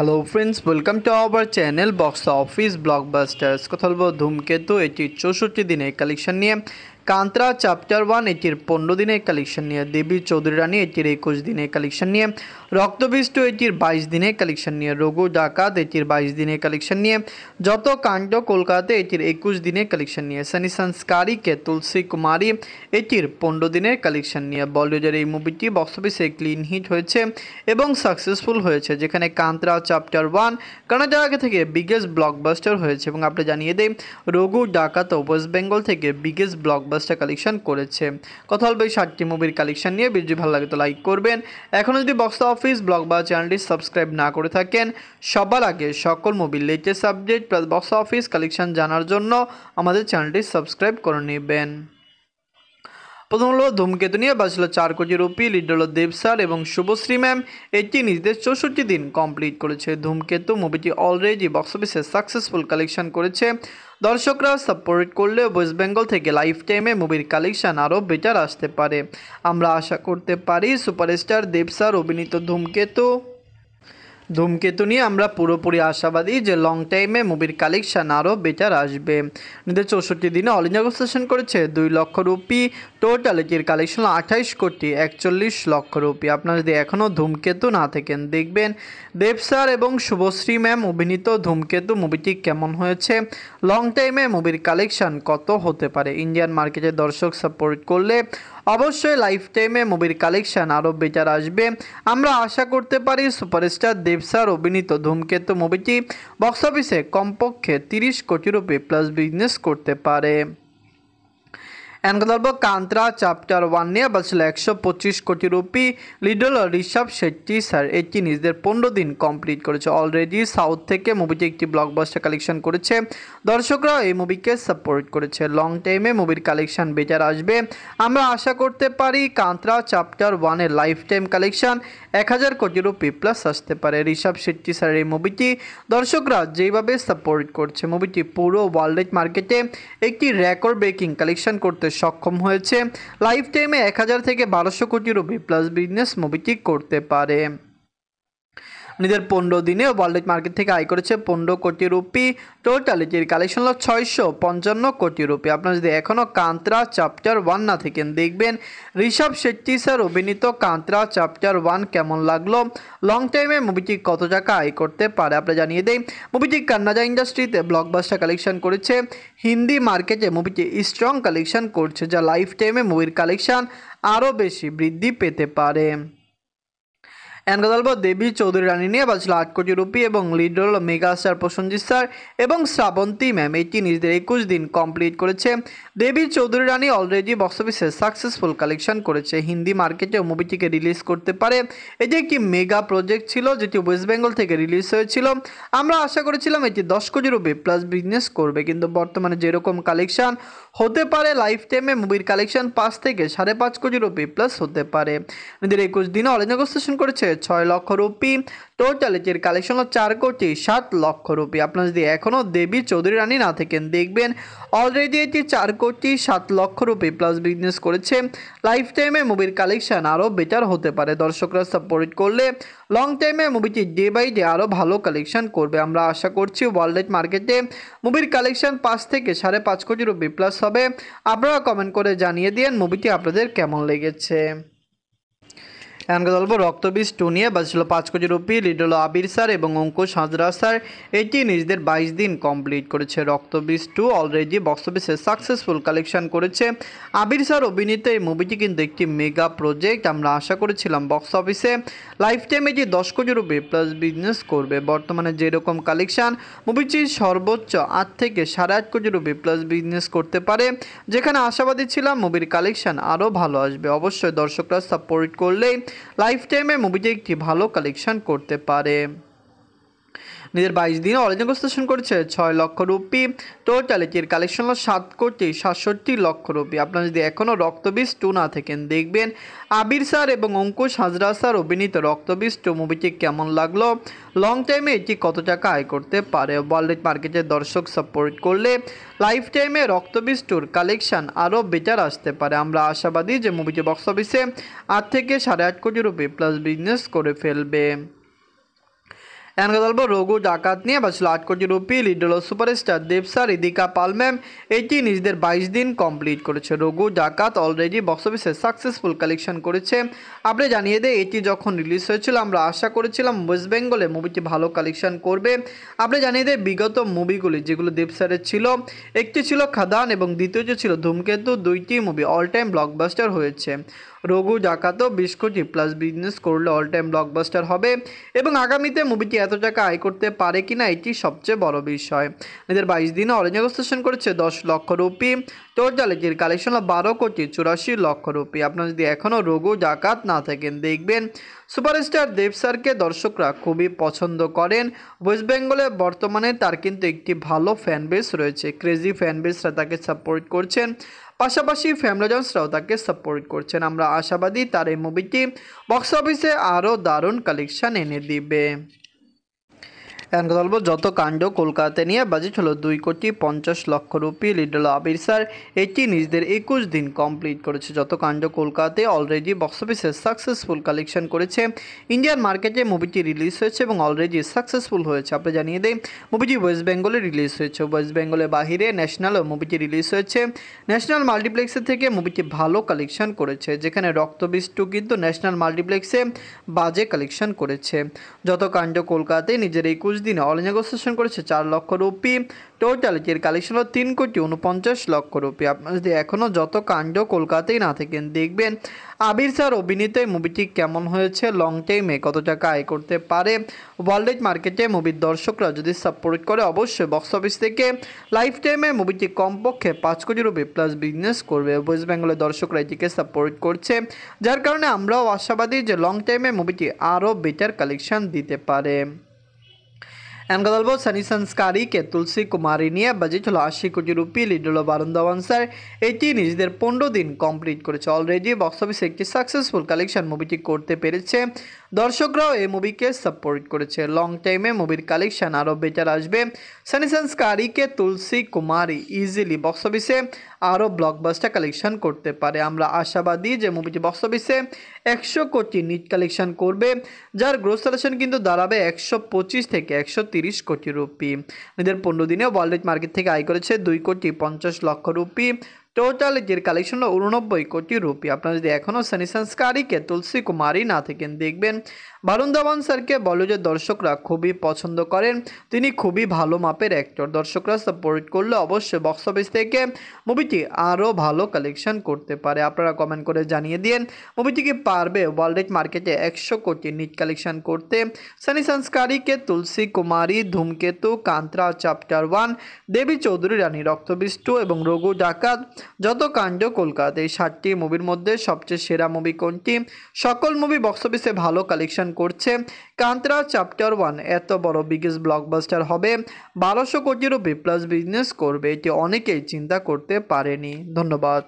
Hello friends, welcome to our channel box office blockbusters. কথা বলবো ধূমকেতু এটির 64 দিনের কালেকশন নিয়ে, কান্তারা চ্যাপ্টার 1 এটির 15 দিনের কালেকশন নিয়ে, দেবী চৌধুরী রানী এটির 21 দিনের কালেকশন নিয়ে, রক্তবীজ 2 এটির 22 দিনের কালেকশন নিয়ে, রঘু ডাকাত এটির 22 দিনের কালেকশন নিয়ে, যত কাণ্ড কলকাতা এটির 21 দিনের কালেকশন নিয়ে, সানি সংস্কারী কে তুলসী কুমারী এটির 15 দিনের কালেকশন নিয়ে। বলিউডের এই মুভিটি বক্স অফিসে ক্লিন হিট হয়েছে এবং সাকসেসফুল হয়েছে, যেখানে কান্তারা চ্যাপ্টার 1 কর্ণাটক থেকে বিগেস্ট ব্লকবাস্টার হয়েছে এবং আপনি জানিয়ে দেই রঘু ডাকাত ওয়েস্ট বেঙ্গল থেকে বিগেস্ট ব্লকবাস্টার কালেকশন করেছে। কথা বলবো এই 7টি মুভির কালেকশন নিয়ে। ভিডিও ভালো লাগে তো লাইক করবেন। এখনও যদি বক্স অফিস ব্লকবাস্টার চ্যানেলটি সাবস্ক্রাইব না করে থাকেন, সবার আগে সকল মুভির latest update plus box office collection জানার জন্য আমাদের চ্যানেলটি সাবস্ক্রাইব করে নেবেন। প্রথম হলো ধূমকেতু নিয়ে বাজছিল 4 কোটি রুপি, লিড হলো দেব স্যার এবং শুভশ্রী ম্যাম। এটি নিজেদের 64 দিন কমপ্লিট করেছে। ধূমকেতু মুভিটি অলরেডি বক্স অফিসে সাকসেসফুল কালেকশন করেছে। দর্শকরা সাপোর্ট করলে ওয়েস্ট বেঙ্গল থেকে লাইফ টাইমে মুভির কালেকশন আরও বেটার আসতে পারে। আমরা আশা করতে পারি সুপারস্টার দেব স্যার অভিনীত ধূমকেতু নিয়ে আমরা পুরোপুরি আশাবাদী যে লং টাইমে মুভির কালেকশন আরও বেটার আসবে। নিজের 64 দিনে অল ইন্ডিয়া সেশন করেছে 2 লক্ষ রুপি। টোটাল এটির কালেকশন 28 কোটি 41 লক্ষ রুপি। আপনারা যদি এখনও ধূমকেতু না থাকেন, দেখবেন দেব স্যার এবং শুভশ্রী ম্যাম অভিনীত ধূমকেতু মুভিটি কেমন হয়েছে, লং টাইমে মুভির কালেকশন কত হতে পারে। ইন্ডিয়ান মার্কেটে দর্শক সাপোর্ট করলে অবশ্যই লাইফ টাইমে মুভির কালেকশন আরও বেটার আসবে। আমরা আশা করতে পারি সুপারস্টার দেব স্যার অভিনীত ধূমকেতু মুভিটি বক্স অফিসে কমপক্ষে 30 কোটি রুপি প্লাস বিজনেস করতে পারে। এনকদলব কান্তারা চ্যাপ্টার 1 নিয়ে বাজছিল 125 কোটি রুপি, লিড হল ঋষভ শেট্টি স্যার। এটি নিজেদের 15 দিন কমপ্লিট করেছে। অলরেডি সাউথ থেকে মুভিটি একটি ব্লকবাস্টার কালেকশন করেছে। দর্শকরা এই মুভিকে সাপোর্ট করেছে। লং টাইমে মুভির কালেকশন বেটার আসবে। আমরা আশা করতে পারি কান্তারা চ্যাপ্টার 1 এর লাইফ টাইম কালেকশন 1000 কোটি রুপি প্লাস আসতে পারে। ঋষভ শেট্টি স্যার এই মুভিটি দর্শকরা যেভাবে সাপোর্ট করছে, মুভিটি পুরো ওয়ার্ল্ড মার্কেটে একটি রেকর্ড ব্রেকিং কালেকশন করতে সক্ষম হয়েছে। লাইফ টাইমে 1000 থেকে 1200 কোটি রুপি প্লাস বিজনেস মুভিটি করতে পারে। নিজের 15 দিনে ওয়ার্ল্ড মার্কেট থেকে আয় করেছে 15 কোটি রুপি। টোটাল এটির কালেকশন হলো 655 কোটি রুপি। আপনারা যদি এখনও কান্তারা চ্যাপ্টার 1 না থাকেন, দেখবেন ঋষভ শেট্টি স্যার অভিনীত কান্তারা চ্যাপ্টার 1 কেমন লাগলো, লং টাইমে মুভিটি কত টাকা আয় করতে পারে। আপনারা জানিয়ে দেই মুভিটি কান্নাডা ইন্ডাস্ট্রিতে ব্লকবাস্টার কালেকশন করেছে। হিন্দি মার্কেটে মুভিটি স্ট্রং কালেকশন করছে, যা লাইফ টাইমে মুভির কালেকশন আরও বেশি বৃদ্ধি পেতে পারে। এনগদলব দেবী চৌধুরী রানী নিয়ে বাজছিল 8 কোটি রুপি এবং লিড হল মেগা স্টার প্রসেনজিৎ স্যার এবং শ্রাবন্তী ম্যাম। এটি নিজেদের 21 দিন কমপ্লিট করেছে। দেবী চৌধুরী রানী অলরেডি বক্স অফিসে সাকসেসফুল কালেকশন করেছে। হিন্দি মার্কেটেও মুভিটিকে রিলিজ করতে পারে। এটি একটি মেগা প্রজেক্ট ছিল, যেটি ওয়েস্ট বেঙ্গল থেকে রিলিজ হয়েছিল। আমরা আশা করেছিলাম এটি 10 কোটি রুপি প্লাস বিজনেস করবে, কিন্তু বর্তমানে যেরকম কালেকশন হতে পারে, লাইফ টাইমে মুভির কালেকশন 5 থেকে 5.5 কোটি রুপি প্লাস হতে পারে। নিজের 21 দিনে অল ইন্ডিয়া সেশন করেছে 6 লক্ষ রুপি। টোটাল এটির কালেকশন হলো 4 কোটি 7 লক্ষ রুপি। আপনারা যদি এখনও দেবী চৌধুরী রানী না থাকেন, দেখবেন অলরেডি এটি 4 কোটি 7 লক্ষ রুপি প্লাস বিজনেস করেছে। লাইফ টাইমে মুভির কালেকশন আরও বেটার হতে পারে। দর্শকরা সাপোর্ট করলে লং টাইমে মুভিটি ডে বাই ডে আরও ভালো কালেকশন করবে। আমরা আশা করছি ওয়ার্ল্ড মার্কেটে মুভির কালেকশন 5 থেকে 5.5 কোটি রুপি প্লাস হবে। আপনারা কমেন্ট করে জানিয়ে দিন মুভিটি আপনাদের কেমন লেগেছে। এখানকার গল্প রক্তবীজ 2 নিয়ে বাজছিল 5 কোটি রুপি, লিড হলো আবির স্যার এবং অঙ্কুশ হাজরা স্যার। এটি নিজেদের 22 দিন কমপ্লিট করেছে। রক্তবীজ 2 অলরেডি বক্স অফিসে সাকসেসফুল কালেকশন করেছে। আবির স্যার অভিনীত এই মুভিটি কিন্তু একটি মেগা প্রজেক্ট। আমরা আশা করেছিলাম বক্স অফিসে লাইফ টাইম এটি 10 কোটি রুপি প্লাস বিজনেস করবে। বর্তমানে যেরকম কালেকশন, মুভিটি সর্বোচ্চ 8 থেকে 8.5 কোটি রুপি প্লাস বিজনেস করতে পারে, যেখানে আশাবাদী ছিলাম মুভির কালেকশন আরও ভালো আসবে। অবশ্যই দর্শকরা সাপোর্ট করলেই লাইফ টাইমে মুভিটি একটি ভালো কালেকশন করতে পারে। নিজের 22 দিনে অল ইন্ডিয়া সেশন করেছে 6 লক্ষ রুপি। টোটাল এটির কালেকশন হলো 7 কোটি 67 লক্ষ রুপি। আপনারা যদি এখনও রক্তবীজ 2 না থাকেন, দেখবেন আবির স্যার এবং অঙ্কুশ হাজরা স্যার অভিনীত রক্তবীজ 2 মুভিটি কেমন লাগলো, লং টাইমে এটি কত টাকা আয় করতে পারে। ওয়ার্ল্ড মার্কেটের দর্শক সাপোর্ট করলে লাইফ টাইমে রক্তবীজ 2 কালেকশন আরও বেটার আসতে পারে। আমরা আশাবাদী যে মুভিটি বক্স অফিসে 8 থেকে 8.5 কোটি রুপি প্লাস বিজনেস করে ফেলবে। এখন কথা বলবো রঘু ডাকাত নিয়ে বাঁচল 8 কোটি রুপি। লিড হলো সুপারস্টার দেব স্যার, ইদিকা পাল ম্যাম। এটি নিজেদের 22 দিন কমপ্লিট করেছে। রঘু ডাকাত অলরেডি বক্স অফিসে সাকসেসফুল কালেকশন করেছে। আপনি জানিয়ে দেয় এটি যখন রিলিজ হয়েছিল আমরা আশা করেছিলাম ওয়েস্ট বেঙ্গলে মুভিটি ভালো কালেকশন করবে। আপনি জানিয়ে দেয় বিগত মুভিগুলি যেগুলো দেব স্যারের ছিল, একটি ছিল খাদান এবং দ্বিতীয়টি ছিল ধূমকেতু, দুইটি মুভি অল টাইম ব্লকবাস্টার হয়েছে। রঘু ডাকাতও 20 কোটি প্লাস বিজনেস করলে অল টাইম ব্লকবাস্টার হবে এবং আগামীতে মুভিটি এত টাকা আয় করতে পারে কিনা এটি সবচেয়ে বড় বিষয়। এদের 22 দিনে অরেঞ্জ নেগোসিয়েশন করেছে 10 লক্ষ রুপি। টোটাল এটির কালেকশন হলো 12 কোটি 84 লক্ষ রুপি। আপনারা যদি এখনও রঘু ডাকাত না থাকেন দেখবেন সুপারস্টার দেব স্যারকে দর্শকরা খুবই পছন্দ করেন। ওয়েস্ট বেঙ্গলে বর্তমানে তার কিন্তু একটি ভালো ফ্যান বেস রয়েছে, ক্রেজি ফ্যান বেসরা তাকে সাপোর্ট করছেন, পাশাপাশি ফ্যামিলিজনসরাও তাকে সাপোর্ট করছেন। আমরা আশাবাদী তার এই মুভিটি বক্স অফিসে আরও দারুণ কালেকশন এনে দিবে। এখন কথা বলবো যত কাণ্ড কলকাতা নিয়ে বাজেট হলো 2 কোটি 50 লক্ষ রুপি। লিড হলো আবির স্যার, এটি নিজেদের 21 দিন কমপ্লিট করেছে। যত কাণ্ড কলকাতাতে অলরেডি বক্স অফিসে সাকসেসফুল কালেকশন করেছে। ইন্ডিয়ান মার্কেটে মুভিটি রিলিজ হয়েছে এবং অলরেডি সাকসেসফুল হয়েছে। আপনি জানিয়ে দেয় মুভিটি ওয়েস্ট বেঙ্গলে রিলিজ হয়েছে। ওয়েস্ট বেঙ্গলের বাহিরে ন্যাশনালও মুভিটি রিলিজ হয়েছে। ন্যাশনাল মাল্টিপ্লেক্সের থেকে মুভিটি ভালো কালেকশন করেছে, যেখানে রক্তবীজ 2 কিন্তু ন্যাশনাল মাল্টিপ্লেক্সে বাজে কালেকশন করেছে। যত কাণ্ড কলকাতায় নিজের 21 দিনে অল নেগোসিয়েশন করেছে 4 লক্ষ রুপি। টোটাল এর কালেকশন হলো 3 কোটি 49 লক্ষ রুপি। আপনারা যদি এখনও যত কাণ্ড কলকাতায় না থাকেন দেখবেন আবির স্যার অভিনীত মুভিটি কেমন হয়েছে, লং টাইমে কত টাকা আয় করতে পারে। ওয়ার্ল্ড মার্কেটে মুভির দর্শকরা যদি সাপোর্ট করে অবশ্যই বক্স অফিস থেকে লাইফ টাইমে মুভিটি কমপক্ষে 5 কোটি রুপি প্লাস বিজনেস করবে। ওয়েস্ট বেঙ্গলের দর্শকরা এটিকে সাপোর্ট করছে, যার কারণে আমরাও আশাবাদী যে লং টাইমে মুভিটি আরও বেটার কালেকশন দিতে পারে। এখন কথা বলবো সানি সংস্কারীকে তুলসী কুমারী নিয়ে বাজেট হলো 80 কোটি রুপি। লিড হলো বারুণ ধাওয়ান স্যার, এটি নিজেদের 15 দিন কমপ্লিট করেছে। অলরেডি বক্স অফিসে একটি সাকসেসফুল কালেকশন মুভিটি করতে পেরেছে। দর্শকরাও এই মুভিকে সাপোর্ট করেছে। লং টাইমে মুভির কালেকশন আরও বেটার আসবে। সানি সংস্কারীকে তুলসী কুমারী ইজিলি বক্স অফিসে আরও ব্লকবাস্টার কালেকশন করতে পারে। আমরা আশাবাদী যে মুভিটি বক্স অফিসে 100 কোটি নিট কালেকশন করবে, যার গ্রোস কালেকশন কিন্তু দাঁড়াবে 125 থেকে 130 কোটি রুপি। এদের 15 দিনে ওয়ার্ল্ড মার্কেট থেকে আয় করেছে 2 কোটি 50 লক্ষ রুপি। টোটাল এর কালেকশন হলো 89 কোটি রুপি। আপনারা যদি এখনও সানি সংস্কারীকে তুলসী কুমারী না থাকেন দেখবেন বারুণ ধাওয়ান স্যারকে বলিউডের দর্শকরা খুবই পছন্দ করেন, তিনি খুবই ভালো মাপের অ্যাক্টর। দর্শকরা সাপোর্ট করলে অবশ্যই বক্স অফিস থেকে মুভিটি আরও ভালো কালেকশন করতে পারে। আপনারা কমেন্ট করে জানিয়ে দিন মুভিটি কি পারবে ওয়ার্ল্ড মার্কেটে 100 কোটি নিট কালেকশন করতে। সানি সংস্কারীকে তুলসী কুমারী, ধূমকেতু, কান্তারা চ্যাপ্টার 1, দেবী চৌধুরী রানী, রক্তবীজ 2 এবং রঘু ডাকাত, যত কাণ্ড কলকাতা, এই 7টি মুভির মধ্যে সবচেয়ে সেরা মুভি কোনটি? সকল মুভি বক্স অফিসে ভালো কালেকশন করছে। কান্তারা চ্যাপ্টার 1 এত বড় বিগেস্ট ব্লকবাস্টার হবে, 1200 কোটি রুপি প্লাস বিজনেস করবে, এটি অনেকেই চিন্তা করতে পারেনি। ধন্যবাদ।